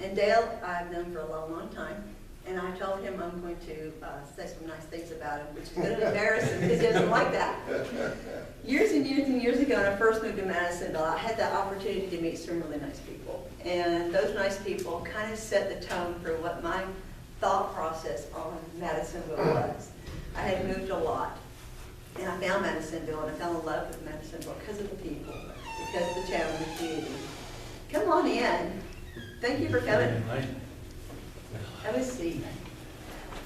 And Dale, I've known for a long, long time, and I told him I'm going to say some nice things about him, which is going to embarrass him because he doesn't like that. Years and years and years ago, when I first moved to Madisonville, I had the opportunity to meet some really nice people. And those nice people kind of set the tone for what my thought process on Madisonville was. I had moved a lot, and I found Madisonville, and I fell in love with Madisonville because of the people, because of the town and the community. Come on in. Thank you for coming. Have a seat.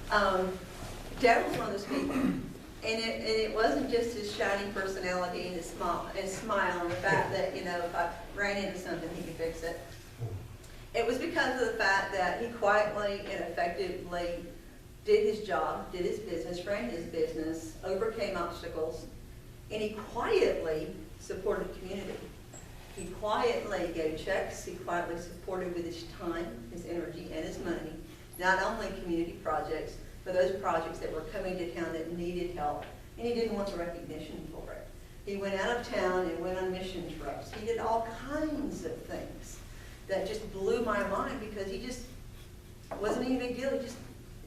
Dad was one of those people, and it wasn't just his shiny personality and his smile, and the fact that, you know, if I ran into something, he could fix it. It was because of the fact that he quietly and effectively did his job, did his business, ran his business, overcame obstacles, and he quietly supported the community. He quietly gave checks, he quietly supported with his time, his energy, and his money, not only community projects, but those projects that were coming to town that needed help, and he didn't want the recognition for it. He went out of town and went on mission trips. He did all kinds of things that just blew my mind because he just wasn't any big deal. It's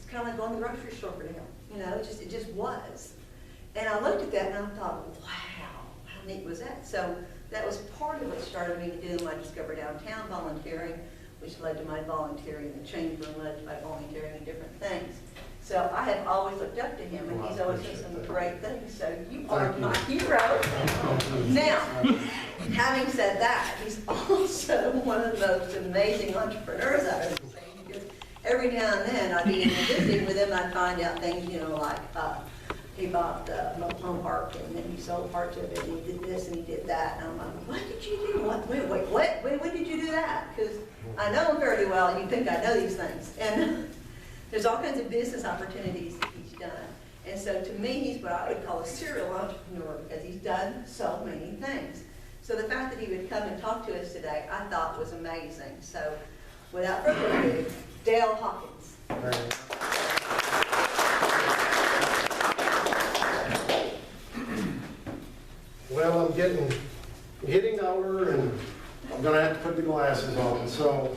kind of like going to the grocery store for him, you know, it just was. And I looked at that and I thought, wow, how neat was that? So that was part of what started me to do my Discover Downtown volunteering, which led to my volunteering in the chamber and led to my volunteering in different things. So I have always looked up to him, and he's always done some great things. So you are my hero. Now, having said that, he's also one of the most amazing entrepreneurs I've ever seen. Because every now and then I'd be visiting with him, I'd find out things, you know, like he bought the mobile home park, and then he sold parts of it, and he did this and he did that. And I'm like, what did you do? Wait, when did you do that? Because I know him fairly well, and you think I know these things. And there's all kinds of business opportunities that he's done. And so to me, he's what I would call a serial entrepreneur because he's done so many things. So the fact that he would come and talk to us today, I thought was amazing. So without further ado, Dale Hopkins. Well, I'm getting older, and I'm going to have to put the glasses on. So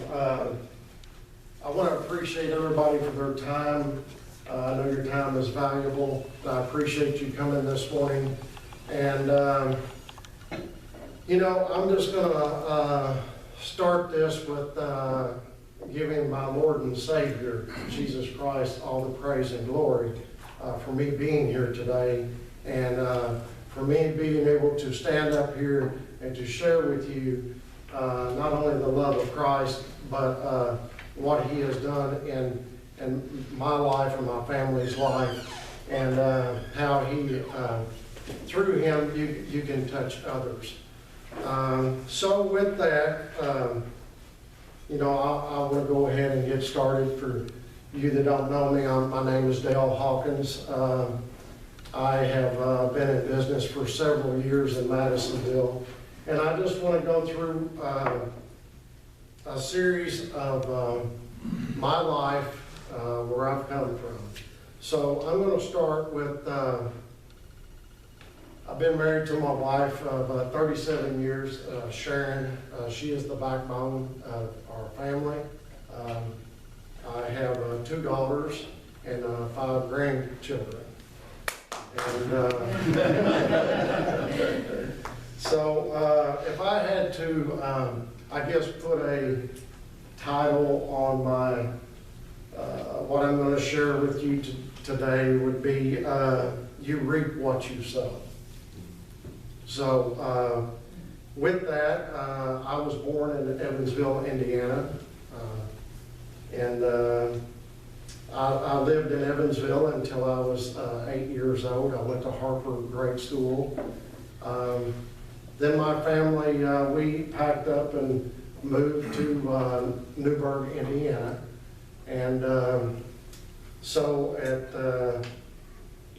I want to appreciate everybody for their time. I know your time is valuable. I appreciate you coming this morning. And, you know, I'm just going to start this with giving my Lord and Savior, Jesus Christ, all the praise and glory for me being here today. And for me being able to stand up here and to share with you not only the love of Christ, but what He has done in my life and my family's life, and how He, through Him, you can touch others. So with that, you know, I want to go ahead and get started. For you that don't know me, my name is Dale Hawkins. I have been in business for several years in Madisonville, and I just want to go through a series of my life where I've come from. So I'm going to start with, I've been married to my wife of 37 years, Sharon. She is the backbone of our family. I have 2 daughters and 5 grandchildren. And so if I had to, I guess, put a title on my, what I'm going to share with you today would be, you reap what you sow. So with that, I was born in Evansville, Indiana, and I lived in Evansville until I was 8 years old. I went to Harper Grade School. Then my family, we packed up and moved to Newburgh, Indiana. And so at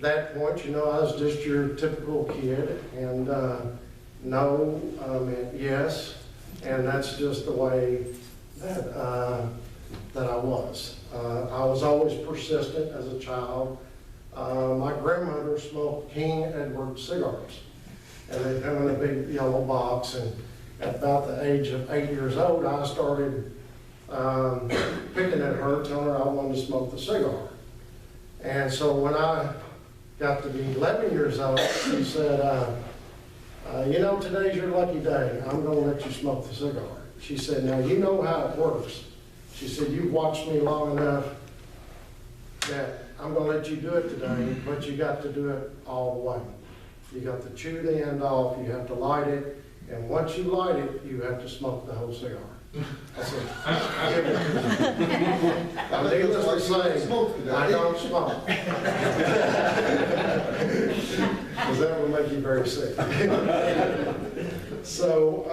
that point, you know, I was just your typical kid, and no meant yes, and that's just the way that I was. I was always persistent as a child. My grandmother smoked King Edward cigars, and they come in a big yellow box, and at about the age of 8 years old, I started picking at her, telling her I wanted to smoke the cigar. And so when I got to be 11 years old, she said, you know, today's your lucky day. I'm going to let you smoke the cigar. She said, now you know how it works. She said, you've watched me long enough that I'm going to let you do it today, but you got to do it all the way. You got to chew the end off, you have to light it, and once you light it, you have to smoke the whole cigar. I said, give it to me. Now, needless to say, I don't smoke. Because that will make you very sick. So,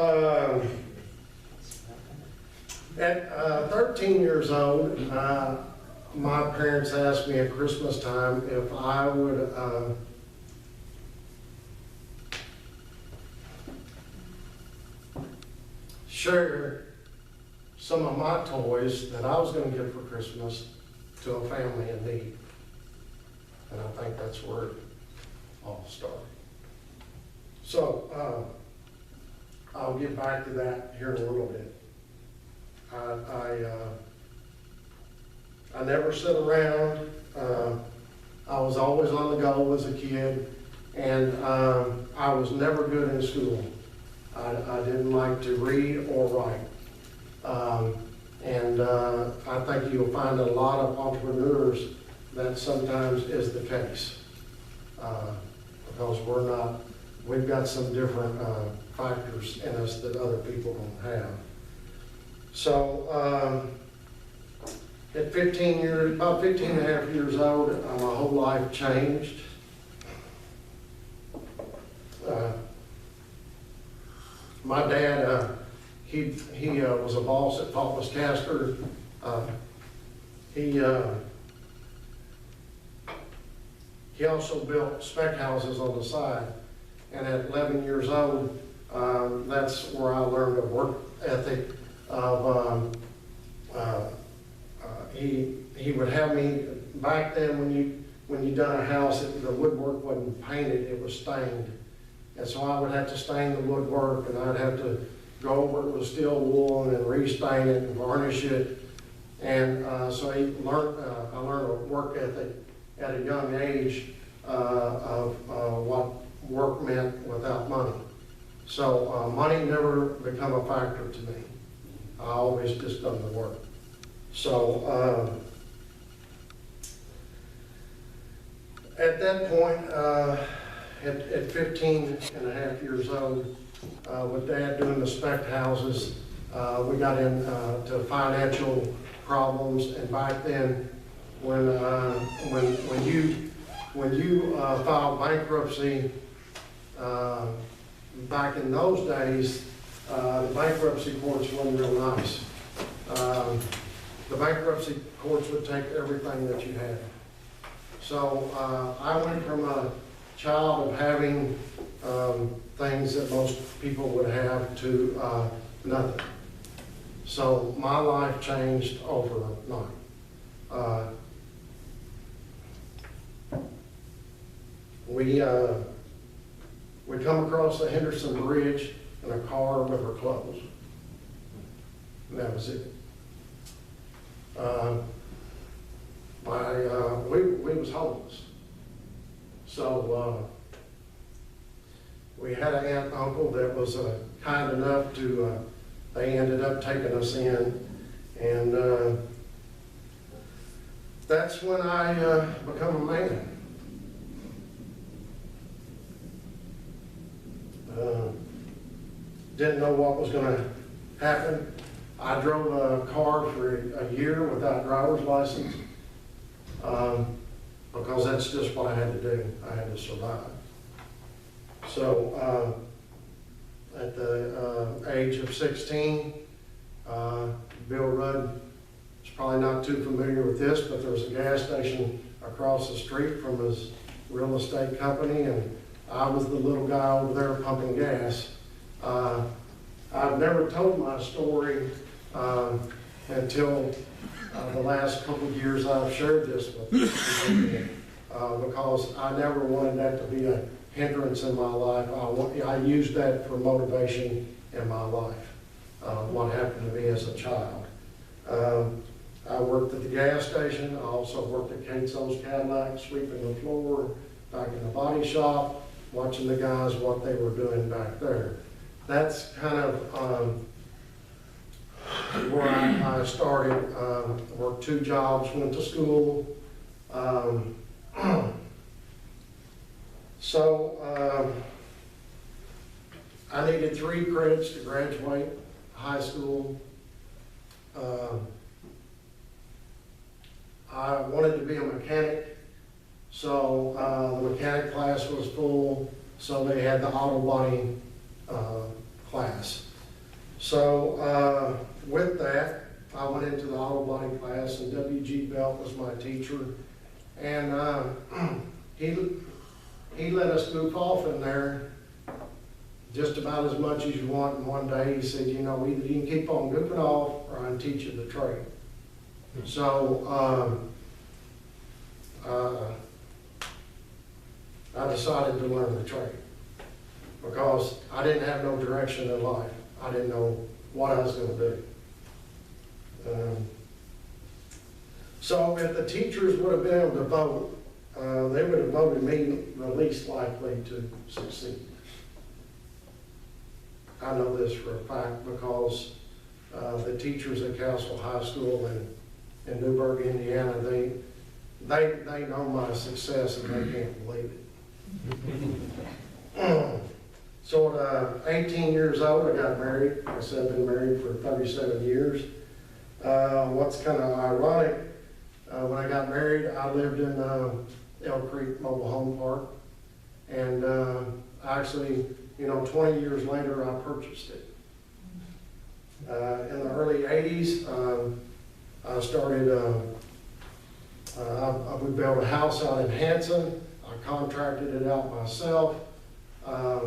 at 13 years old, my parents asked me at Christmas time if I would share some of my toys that I was going to get for Christmas to a family in need. And I think that's where it all started. So, I'll get back to that here in a little bit. I never sit around. I was always on the go as a kid, and I was never good in school. I didn't like to read or write. I think you'll find a lot of entrepreneurs that sometimes is the case. Because we've got some different factors in us that other people don't have. So, at 15 years, about 15 and a half years old, my whole life changed. My dad, he was a boss at Paulus Caster. He also built spec houses on the side. And at 11 years old, that's where I learned a work ethic of, he would have me, back then when you done a house, the woodwork wasn't painted, it was stained. And so I would have to stain the woodwork, and I'd have to go over it with steel wool and then restain it and varnish it. And so I learned a work ethic at a young age of what work meant without money. So money never become a factor to me. I always just done the work. So at that point, at 15 and a half years old, with Dad doing the spec houses, we got into financial problems. And back then, when you filed bankruptcy, back in those days, the bankruptcy courts weren't real nice. The bankruptcy courts would take everything that you had. So I went from a child of having things that most people would have to nothing. So my life changed overnight. We come across the Henderson Bridge in a car with our clothes. And that was it. We was homeless. So we had an aunt and uncle that was kind enough to, they ended up taking us in. And that's when I become a man. Didn't know what was going to happen. I drove a car for a year without driver's license because that's just what I had to do. I had to survive. So at the age of 16, Bill Rudd is probably not too familiar with this, but there was a gas station across the street from his real estate company, and I was the little guy over there pumping gas. I've never told my story until the last couple of years I've shared this with people, because I never wanted that to be a hindrance in my life. I used that for motivation in my life, what happened to me as a child. I worked at the gas station. I also worked at Kate's O's Cadillac, sweeping the floor, back in the body shop, watching the guys, what they were doing back there. That's kind of where I started. Worked 2 jobs, went to school. I needed 3 credits to graduate high school. I wanted to be a mechanic, so the mechanic class was full, so they had the auto body class. So with that, I went into the auto body class, and W.G. Belt was my teacher, and he let us goof off in there just about as much as you want. And one day he said, you know, either you can keep on goofing off or I can teach you the trade. So I decided to learn the trade because I didn't have no direction in life. I didn't know what I was going to do. So if the teachers would have been able to vote, they would have voted me the least likely to succeed. I know this for a fact because the teachers at Castle High School in Newburgh, Indiana, they know my success and they can't believe it. So at 18 years old, I got married. I said I've been married for 37 years. What's kind of ironic, when I got married, I lived in Elk Creek Mobile Home Park. And actually, you know, 20 years later, I purchased it. In the early 80s, I started, we built a house out in Hanson. I contracted it out myself. I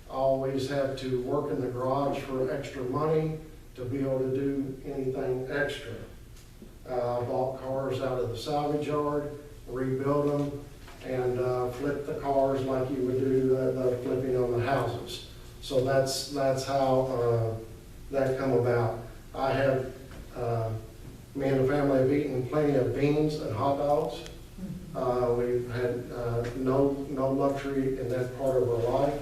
always had to work in the garage for extra money to be able to do anything extra. I bought cars out of the salvage yard, rebuilt them, and flipped the cars like you would do the flipping on the houses. So that's how that come about. I have, me and the family have eaten plenty of beans and hot dogs. We've had no luxury in that part of our life.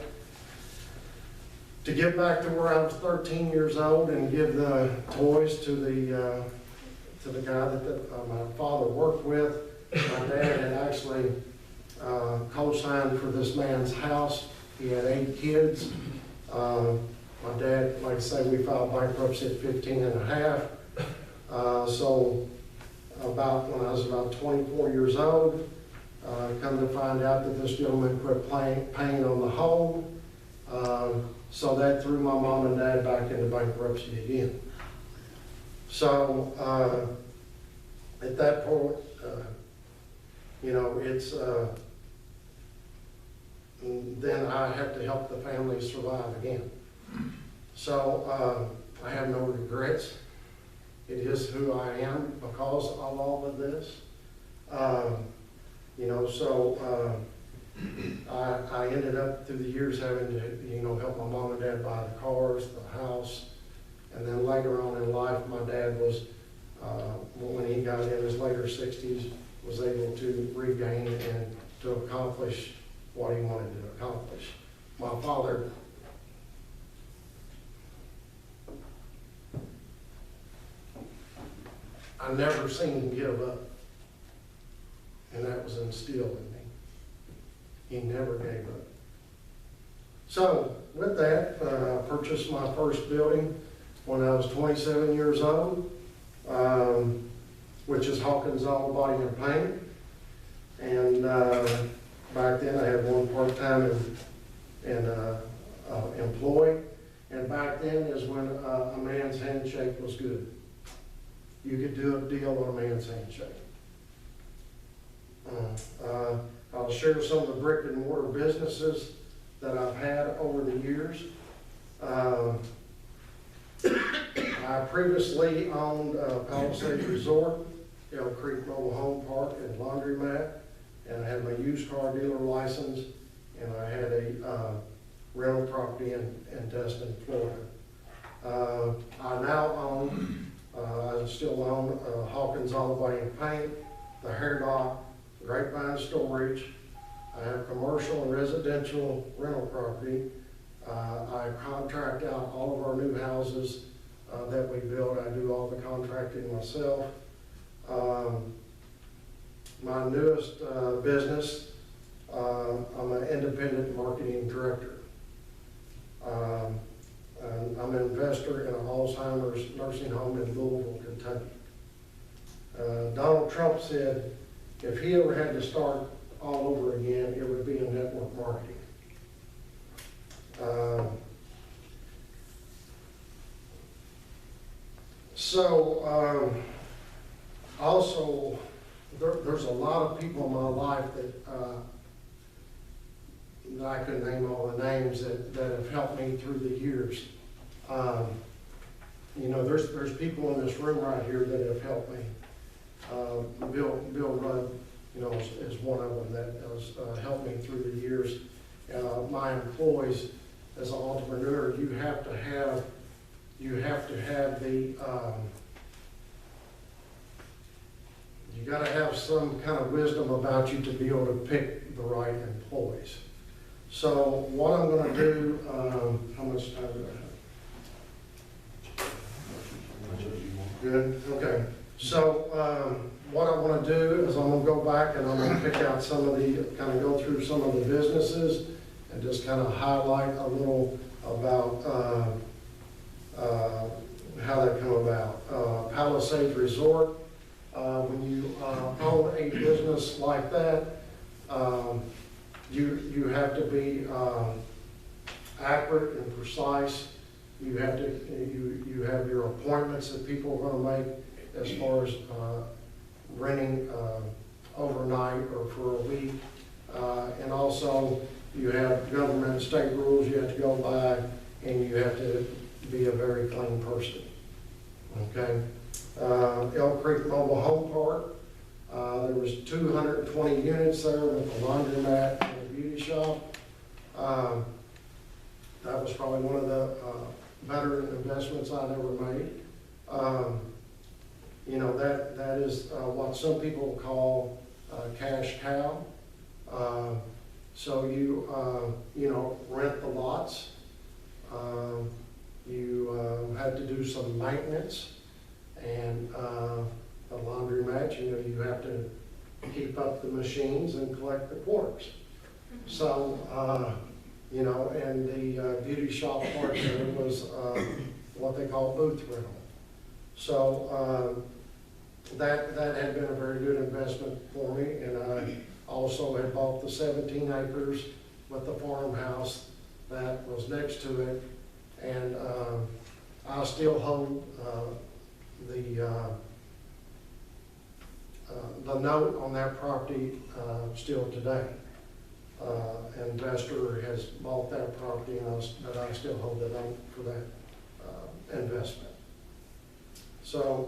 To get back to where I was 13 years old and give the toys to the guy that my father worked with, my dad had actually co-signed for this man's house. He had 8 kids. My dad, like I say, we filed bankruptcy at 15 and a half. So about when I was about 24 years old, come to find out that this gentleman quit paying on the home. So that threw my mom and dad back into bankruptcy again. So at that point, you know, it's, then I have to help the family survive again. So I have no regrets. It is who I am because of all of this. You know, so I ended up through the years having to, you know, help my mom and dad buy the cars, the house, and then later on in life, my dad was, when he got in his later 60s, was able to regain and to accomplish what he wanted to accomplish. My father, I never seen him give up, and that was instilled in me. He never gave up. So with that, I purchased my first building when I was 27 years old, which is Hawkins Auto Body and Paint. And back then I had one part-time employee. And back then is when a man's handshake was good. You could do a deal on a man's handshake. I'll share some of the brick and mortar businesses that I've had over the years. I previously owned Palisades Resort, Elk Creek Mobile Home Park, and Laundromat, and I had my used car dealer license, and I had a rental property in Destin, Florida. I now own I still own Hawkins Olive and Paint, the Hair Dock, Grapevine Storage. I have commercial and residential rental property. I contract out all of our new houses that we build. I do all the contracting myself. My newest business, I'm an independent marketing director. And I'm an investor in an Alzheimer's nursing home in Louisville, Kentucky. Donald Trump said if he ever had to start all over again, it would be in network marketing. Also, there's a lot of people in my life that I could name all the names that have helped me through the years. You know, there's people in this room right here that have helped me. Bill Rudd, you know, is one of them that has helped me through the years. My employees, as an entrepreneur, you have to have the you got to have some kind of wisdom about you to be able to pick the right employees. So what I'm going to do, how much time do I have? Good, okay. So what I want to do is I'm going to go back and I'm going to pick out some of the, kind of go through some of the businesses and just kind of highlight a little about how they come about. Palisades Resort, when you own a business like that, you have to be accurate and precise. You have to you have your appointments that people are going to make as far as renting overnight or for a week, and also you have government and state rules you have to go by, and you have to be a very clean person. Okay. Elk Creek Mobile Home Park. There was 220 units there with a laundromat and a beauty shop. That was probably one of the better investments I'd ever made. You know, that is what some people call cash cow. So you know, rent the lots. You have to do some maintenance. And the laundromat, you know, you have to keep up the machines and collect the quarters. So, you know, and the beauty shop part there was what they call booth rental. So that had been a very good investment for me, and I also had bought the 17 acres with the farmhouse that was next to it, and I still hold the note on that property still today. An investor has bought that property, and I still hold the note for that investment. So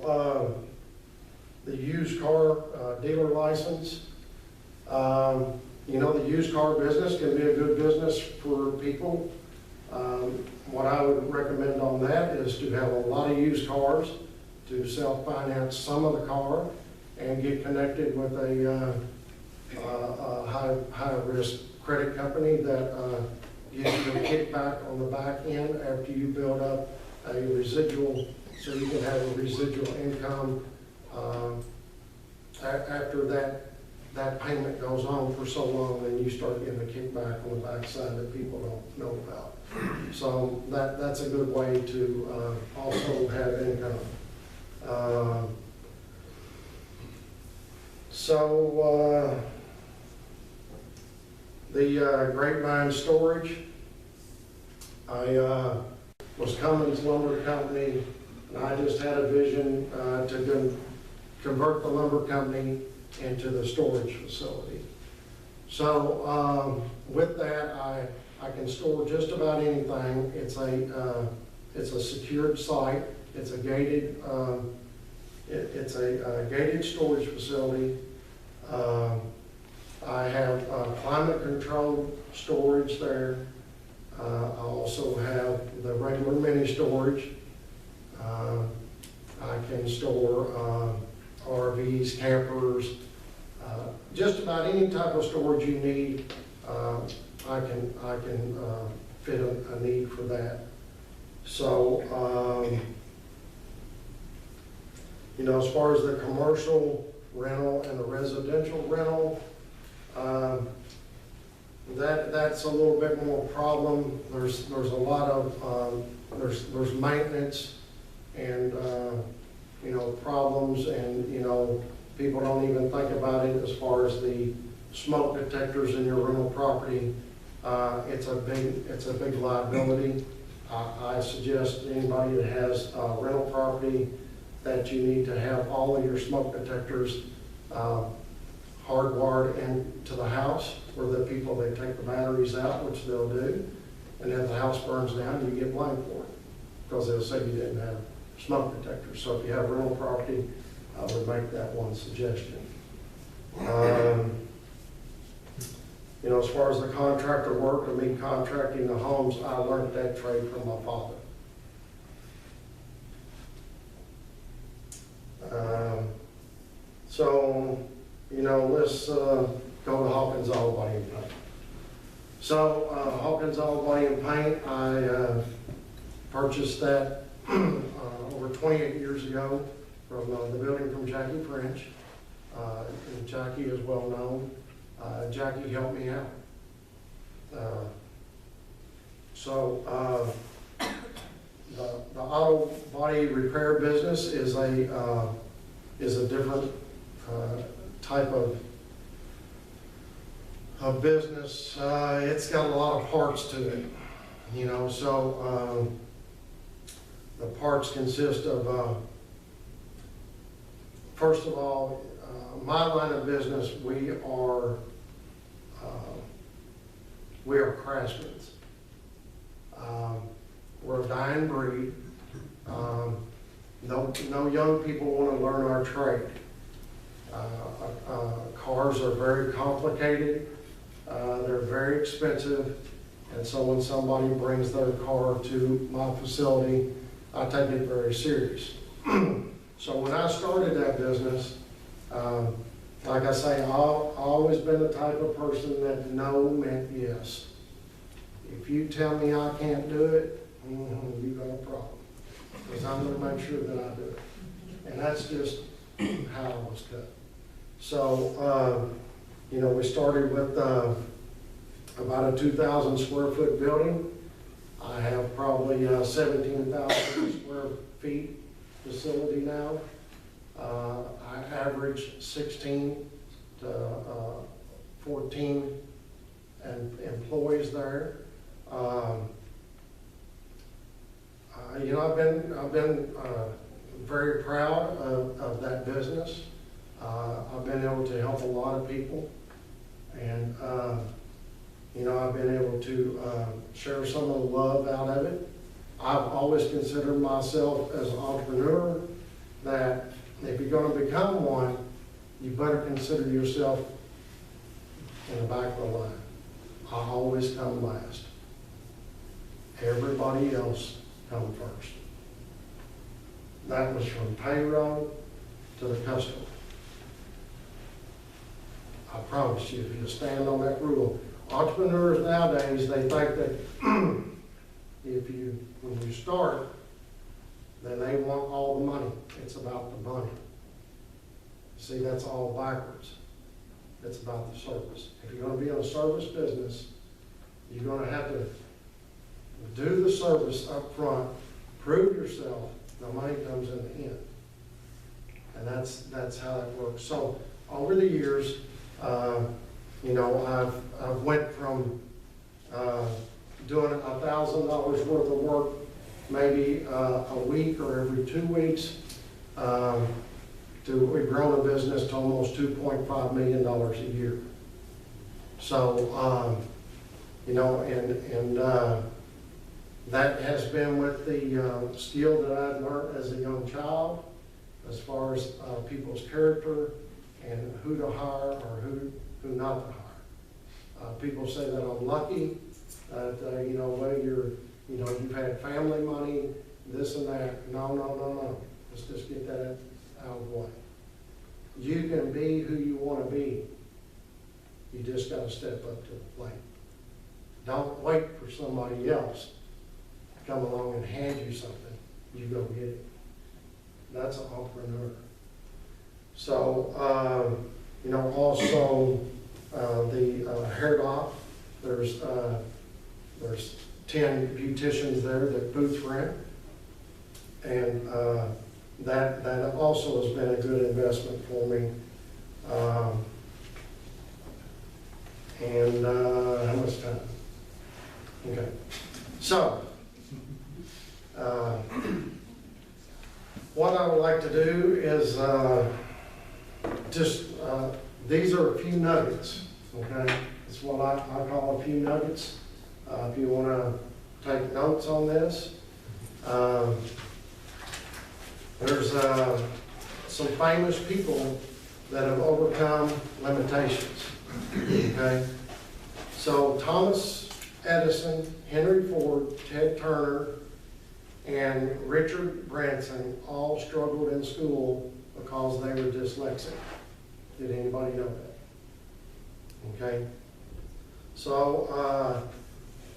the used car dealer license. You know, the used car business can be a good business for people. What I would recommend on that is to have a lot of used cars, to self-finance some of the car, and get connected with a high-risk credit company that gives you a kickback on the back end after you build up a residual, so you can have a residual income after that payment goes on for so long, then you start getting a kickback on the backside that people don't know about. So that's a good way to also have income. The Grapevine Storage, I was Cummins Lumber Company, and I just had a vision to convert the lumber company into the storage facility. So with that, I can store just about anything. It's a secured site. It's a gated gated storage facility. I have climate controlled storage there. I also have the regular mini storage. I I can store RVs, campers, just about any type of storage you need. I can fit a need for that. So, as far as the commercial rental and the residential rental, that's a little bit more problem. There's a lot of there's maintenance and problems, and people don't even think about it as far as the smoke detectors in your rental property. It's a big liability. I suggest anybody that has rental property that you need to have all of your smoke detectors hardwired into the house, where the people, they take the batteries out, which they'll do, and then the house burns down, you get blamed for it, because they'll say you didn't have smoke detectors. So if you have rental property, I would make that one suggestion. As far as the contractor work and me contracting the homes, I learned that trade from my father. Let's go to Hawkins Auto Body and Paint. So Hawkins Auto Body and Paint, I purchased that over 28 years ago from the building from Jackie French. And Jackie is well known. Jackie helped me out. The auto body repair business is a different type of business. It's got a lot of parts to it, so the parts consist of, first of all, my line of business, we are craftsmen. We're a dying breed. No young people want to learn our trade. Cars are very complicated. They're very expensive. And so when somebody brings their car to my facility, I take it very serious. So when I started that business, like I say, I've always been the type of person that no meant yes. If you tell me I can't do it, you got a problem. Because I'm going to make sure that I do it. And that's just how I was cut. So, we started with about a 2,000 square foot building. I have probably 17,000 square feet facility now. I average 16 to 14 employees there. I've been very proud of that business. I've been able to help a lot of people, and I've been able to share some of the love out of it. I've always considered myself as an entrepreneur that if you're going to become one, you better consider yourself in the back of the line. I always come last. Everybody else come first. That was from payroll to the customer. I promise you, if you stand on that rule. Entrepreneurs nowadays, they think that when you start, then they want all the money. It's about the money. See, that's all backwards. It's about the service. If you're going to be in a service business, you're going to have to do the service up front, prove yourself, the money comes in the end. And that's how that works. So over the years, I've went from doing $1,000 worth of work maybe a week or every 2 weeks we've grown a business to almost $2.5 million a year. So, that has been with the skill that I've learned as a young child, as far as people's character and who to hire or who not to hire. People say that I'm lucky, that you've had family money, this and that. No. Let's just get that out of the way. You can be who you want to be. You just got to step up to the plate. Don't wait for somebody else to come along and hand you something. You go get it. That's an entrepreneur. So, you know, also the hair doc, there's 10 beauticians there that Boots rent. And that also has been a good investment for me. How much time? Okay. So, what I would like to do is these are a few nuggets, okay? It's what I call a few nuggets. If you want to take notes on this. There's some famous people that have overcome limitations, okay? So Thomas Edison, Henry Ford, Ted Turner, and Richard Branson all struggled in school because they were dyslexic. Did anybody know that? Okay? So,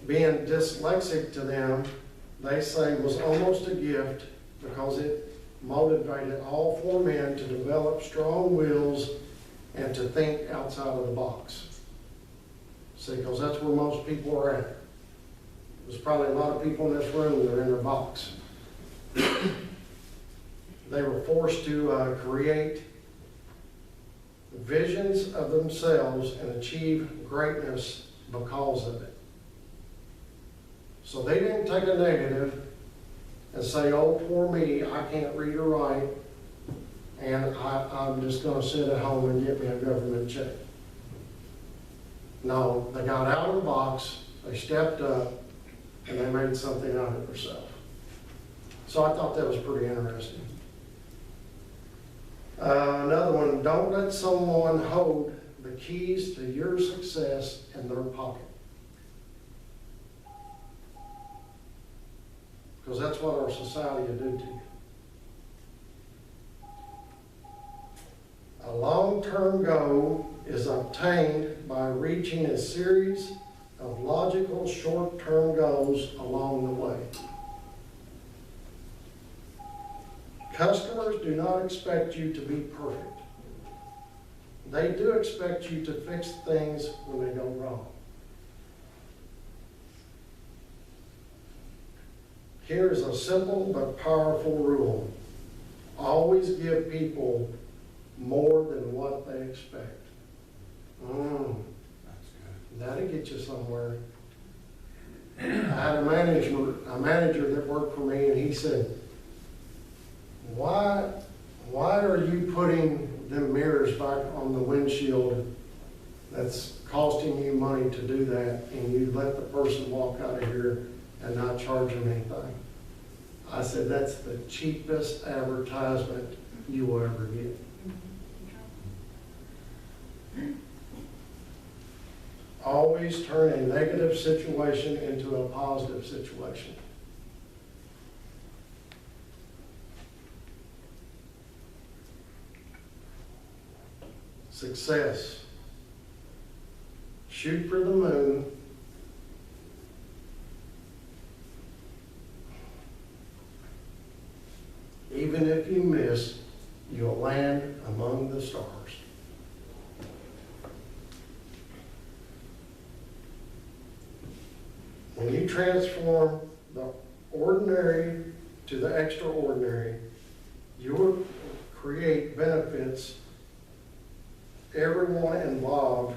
being dyslexic to them, they say was almost a gift because it motivated all four men to develop strong wills and to think outside of the box. See, because that's where most people are at. There's probably a lot of people in this room that are in their box. They were forced to create visions of themselves and achieve greatness because of it. So they didn't take a negative and say, oh, poor me, I can't read or write, and I'm just going to sit at home and get me a government check. No, they got out of the box, they stepped up, and they made something out of themselves. So I thought that was pretty interesting. Another one, don't let someone hold the keys to your success in their pocket. Because that's what our society will do to you. A long-term goal is obtained by reaching a series of logical short-term goals along the way. Customers do not expect you to be perfect. They do expect you to fix things when they go wrong. Here is a simple but powerful rule. Always give people more than what they expect. That'll get you somewhere. I had a manager that worked for me, and he said, why are you putting them mirrors back on the windshield that's costing you money to do that, and you let the person walk out of here and not charge them anything? I said, that's the cheapest advertisement you will ever get. Always turn a negative situation into a positive situation. Success. Shoot for the moon. Even if you miss, you'll land among the stars. When you transform the ordinary to the extraordinary, you will create benefits everyone involved,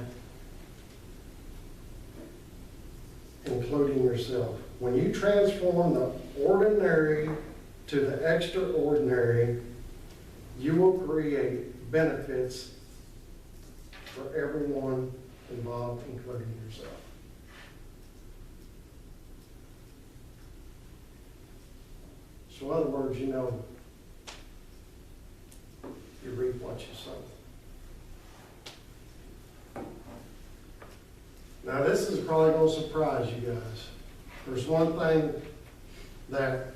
including yourself. When you transform the ordinary to the extraordinary, you will create benefits for everyone involved, including yourself. So in other words, you know, you reap what you sow. Now this is probably going to surprise you guys. There's one thing that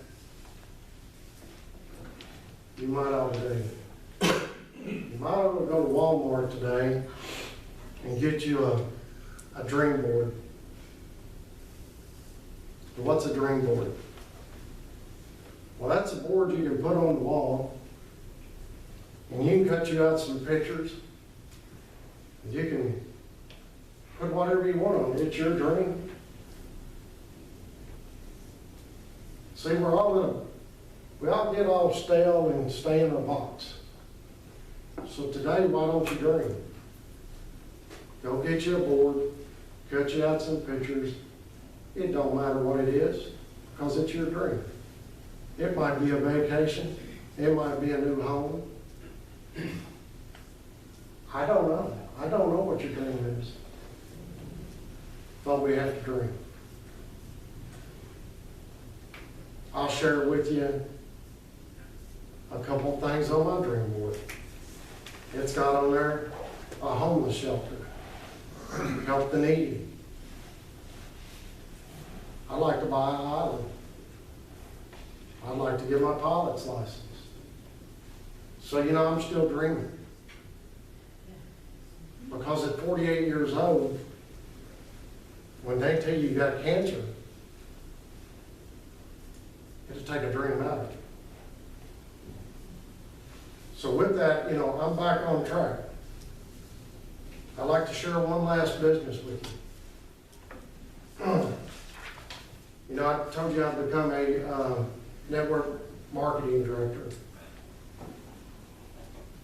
you might ought to do. You might ought to go to Walmart today and get you a dream board. What's a dream board? Well, that's a board you can put on the wall, and you can cut you out some pictures. You can put whatever you want on it. It's your dream. See, we all get all stale and stay in a box. So today, why don't you dream? Go get you a board, cut you out some pictures. It don't matter what it is, because it's your dream. It might be a vacation. It might be a new home. I don't know. I don't know what your dream is. But we have to dream. I'll share with you a couple things on my dream board. It's got on there a homeless shelter, help the needy. I'd like to buy an island. I'd like to get my pilot's license. So, you know, I'm still dreaming. Because at 48 years old, when they tell you you got cancer, it'll take a dream out of you. So with that, you know, I'm back on track. I'd like to share one last business with you. You know, I told you I'd become a network marketing director.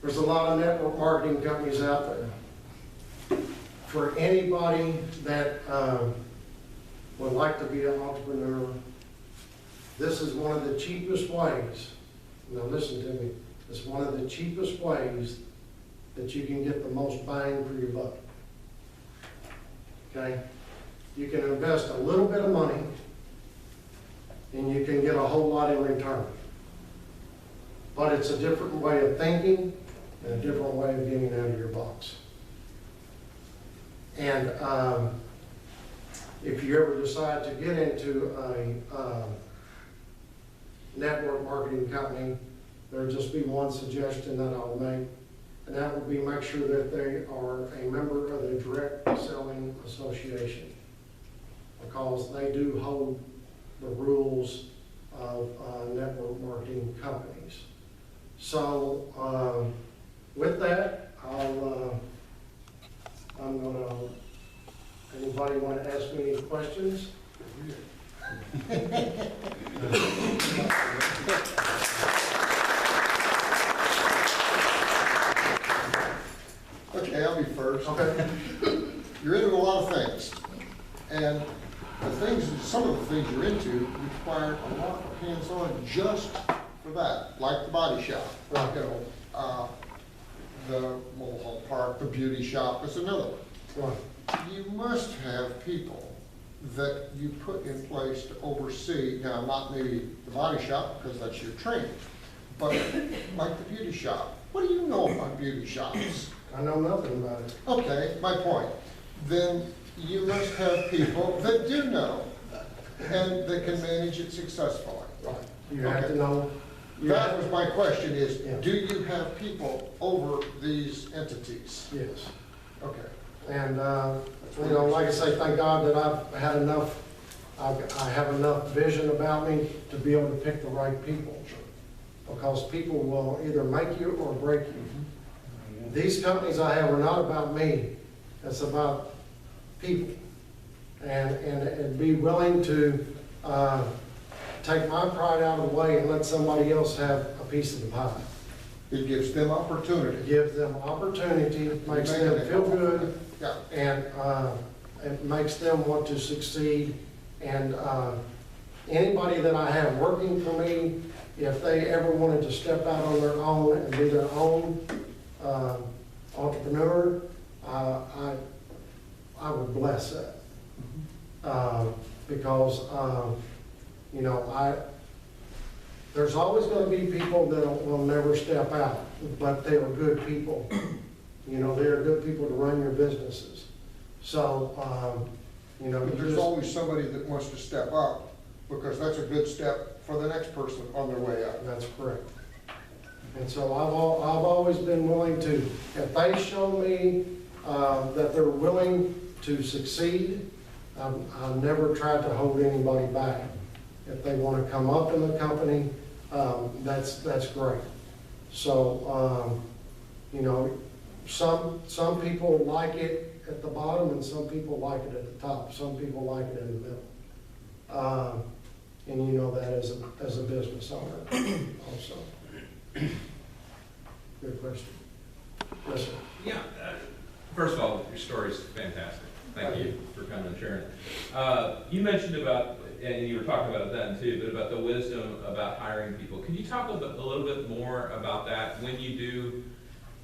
There's a lot of network marketing companies out there. For anybody that would like to be an entrepreneur, this is one of the cheapest ways. Now listen to me. It's one of the cheapest ways that you can get the most bang for your buck. Okay? You can invest a little bit of money and you can get a whole lot in return. But it's a different way of thinking and a different way of getting out of your box. And if you ever decide to get into a network marketing company, there'll just be one suggestion that I'll make, and that would be make sure that they are a member of the Direct Selling Association, because they do hold the rules of network marketing companies. So with that, I'm gonna, anybody want to ask me any questions? Okay, I'll be first. Okay. You're into a lot of things, and some of the things you're into require a lot of hands-on just for that, like the body shop. Right. You know, the mobile home park, the beauty shop is another one. Right. You must have people that you put in place to oversee, now not maybe the body shop because that's your training, but like the beauty shop. What do you know about beauty shops? I know nothing about it. Okay, my point. Then you must have people that do know and that can manage it successfully. Right. You have to know. That was my question is, Yeah. do you have people over these entities? Yes. Okay. And, you know, like I say, thank God that I've had enough, I have enough vision about me to be able to pick the right people. Because people will either make you or break you. These companies I have are not about me, it's about people. And be willing to take my pride out of the way and let somebody else have a piece of the pie. It gives them opportunity. Give them opportunity, makes them feel good, Yeah. and it makes them want to succeed. And anybody that I have working for me, if they ever wanted to step out on their own and be their own entrepreneur, I would bless that. Because, you know, there's always going to be people that will never step out, but they are good people. You know, they are good people to run your businesses. So, you know, But there's always somebody that wants to step up, because that's a good step for the next person on their way up. That's correct. And so I've always been willing to, if they show me that they're willing to succeed, I've never tried to hold anybody back. If they want to come up in the company, that's great. So, you know, some people like it at the bottom and some people like it at the top. Some people like it in the middle. And you know that as a business owner also. Good question. Yes, sir. Yeah, first of all, your story is fantastic. Thank you for coming and sharing it. You mentioned about, and you were talking about it then too, but about the wisdom about hiring people. Can you talk a little bit more about that when you do,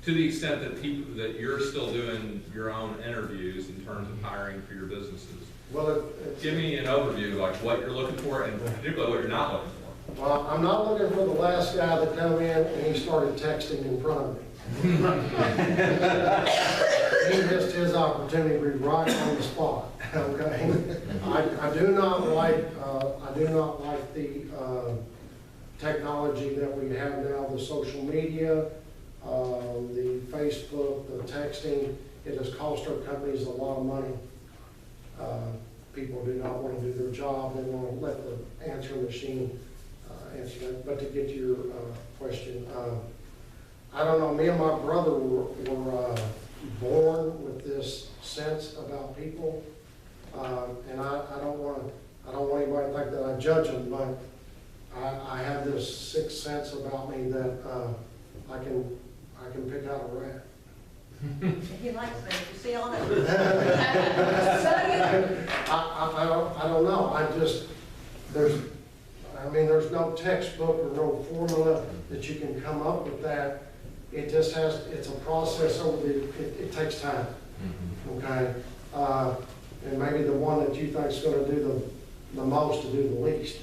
to the extent that that you're still doing your own interviews in terms of hiring for your businesses? Well, give me an overview of like what you're looking for and particularly what you're not looking for. Well, I'm not looking for the last guy that come in and he started texting in front of me. He missed his opportunity right on the spot. Okay, I do not like the technology that we have now, the social media, the Facebook, the texting. It has cost our companies a lot of money. People do not want to do their job. They want to let the answering machine answer that. But to get to your question, I don't know. Me and my brother were born with this sense about people, and I don't want anybody to think that I judge them, but I have this sixth sense about me that I can pick out a rat. He likes me, you see all that? I don't know. There's no textbook or no formula that you can come up with that. It just it's a process it takes time. Okay? And maybe the one that you think is going to do the most to do the least.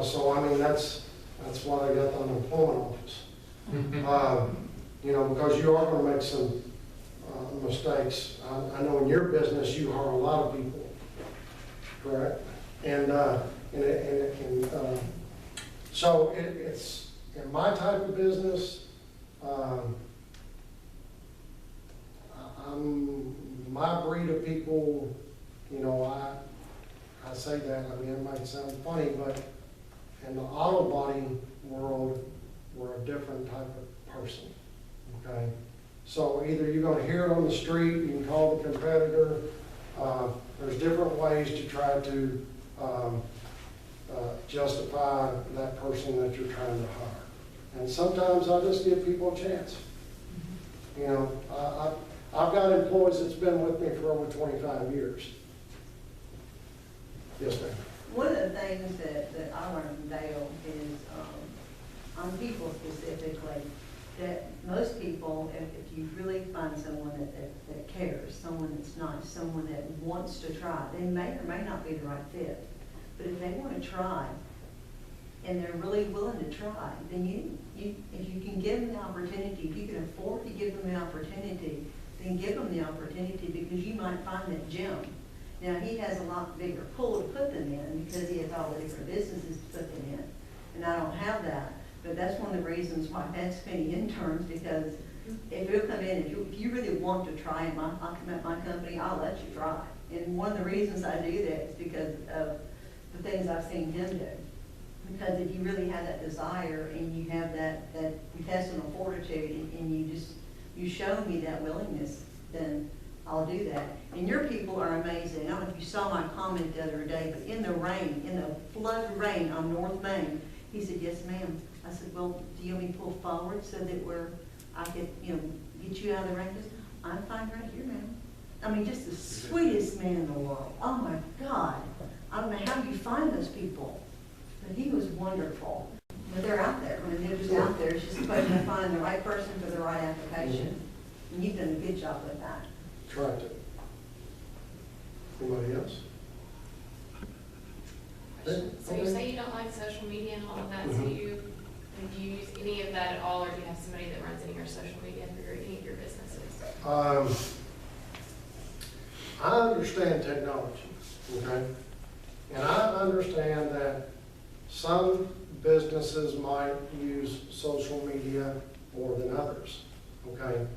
So that's why I got the unemployment office. You know, because you are going to make some mistakes. I know in your business you hire a lot of people, correct? And so it's in my type of business. My breed of people, you know, I say that, I mean, it might sound funny, but in the auto body world, we're a different type of person, okay? So either you're gonna hear it on the street, you can call the competitor, there's different ways to try to justify that person that you're trying to hire. And sometimes I just give people a chance. You know, I've got employees that's been with me for over 25 years. Yes, ma'am. One of the things that I learned from Dale is, on people specifically, that most people, if you really find someone that cares, someone that's nice, someone that wants to try, they may or may not be the right fit. But if they want to try, and they're really willing to try, then if you can give them the opportunity, if you can afford to give them the opportunity, then give them the opportunity, because you might find that gem. Now, he has a lot bigger pool to put them in because he has all the different businesses to put them in. And I don't have that. But that's one of the reasons why I've had so many interns, because if you'll come in, if you really want to try at my company, I'll let you try. And one of the reasons I do that is because of the things I've seen him do. Because if you really have that desire and you have that intestinal fortitude and you show me that willingness, then I'll do that. And your people are amazing. I don't know if you saw my comment the other day, but in the rain, in the flood rain on North Main, he said, "Yes, ma'am." I said, "Well, do you want me to pull forward so that I could, get you out of the rain?" He goes, "I'm fine right here, ma'am." I mean, just the sweetest man in the world. Oh my God. I don't know how you find those people. But he was wonderful. But they're out there. I mean, they're just out there. It's just a question of finding the right person for the right application. And you've done a good job with that. Tried to. Anybody else? So you say you don't like social media and all of that, so do you use any of that at all, or do you have somebody that runs any of your social media for any of your businesses? I understand technology, okay? And I understand that some businesses might use social media more than others, okay?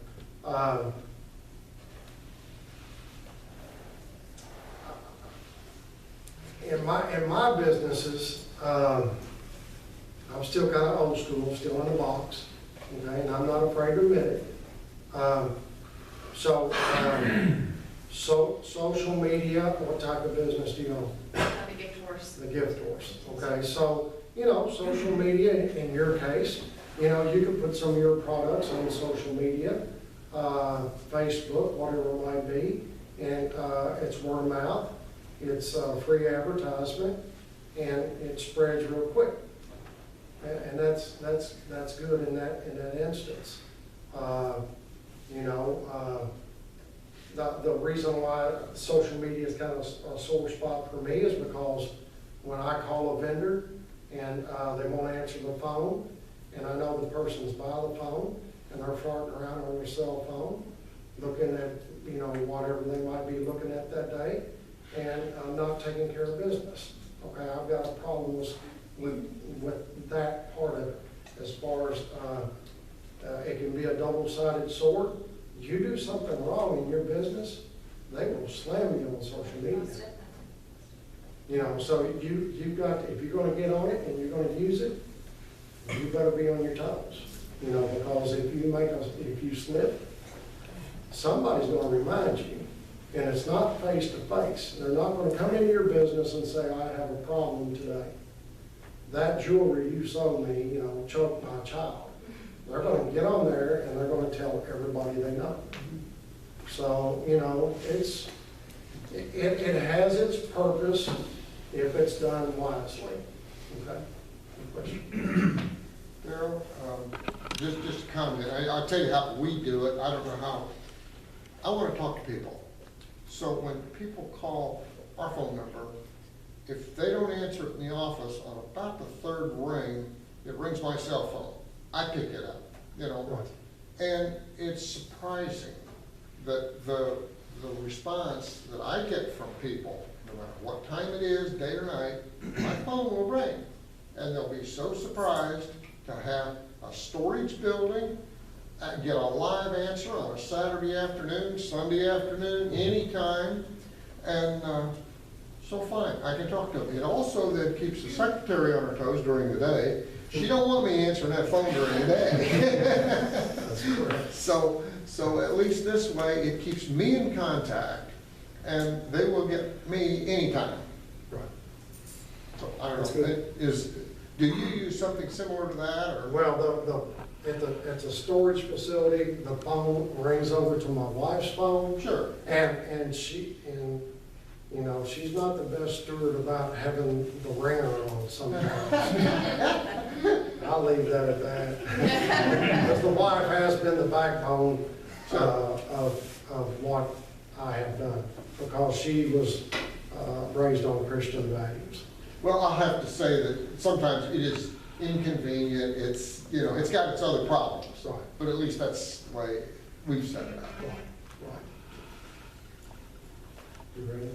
In my businesses, I'm still kind of old school, still in the box, okay, and I'm not afraid to admit it. So social media, what type of business do you own? The gift horse. The gift horse, okay, so, social media, in your case, you can put some of your products on social media, Facebook, whatever it might be, and it's word of mouth, it's free advertisement, and it spreads real quick. And that's good in that instance. The reason why social media is kind of a sore spot for me is because when I call a vendor and they won't answer the phone, and I know the person's by the phone, and they're farting around on their cell phone, looking at, whatever they might be looking at that day, and not taking care of business. Okay, I've got a problem with that part of it, as far as it can be a double-sided sword. You do something wrong in your business, they will slam you on social media. So you've got, if you're gonna get on it and you're gonna use it, you better be on your toes. Because if you slip, somebody's gonna remind you. And it's not face to face. They're not gonna come into your business and say, I have a problem today. That jewelry you sold me, choked my child. They're gonna get on there and they're gonna tell everybody they know. So, it has its purpose if it's done wisely. Okay? Good question. Darryl, just a comment. I'll tell you how we do it. I don't know how. I want to talk to people. So when people call our phone number, if they don't answer it in the office, on about the third ring, it rings my cell phone. I pick it up, Right. And it's surprising that the response that I get from people, no matter what time it is, day or night, my phone will ring. And they'll be so surprised to have a storage building, get a live answer on a Saturday afternoon, Sunday afternoon, anytime, and so fine, I can talk to them. It also then keeps the secretary on her toes during the day. She don't want me answering that phone during the day. That's correct. So at least this way, it keeps me in contact, and they will get me anytime. Right. So I don't That's know, good. do you use something similar to that, or? Well, at the storage facility, the phone rings over to my wife's phone. Sure. And she's not the best steward about having the ringer on sometimes. I'll leave that at that. Because the wife has been the backbone of what I have done, because she was raised on Christian values. Well, I'll have to say that sometimes it is inconvenient, it's got its other problems. Right. But at least that's the way we've set it up. Right. You ready?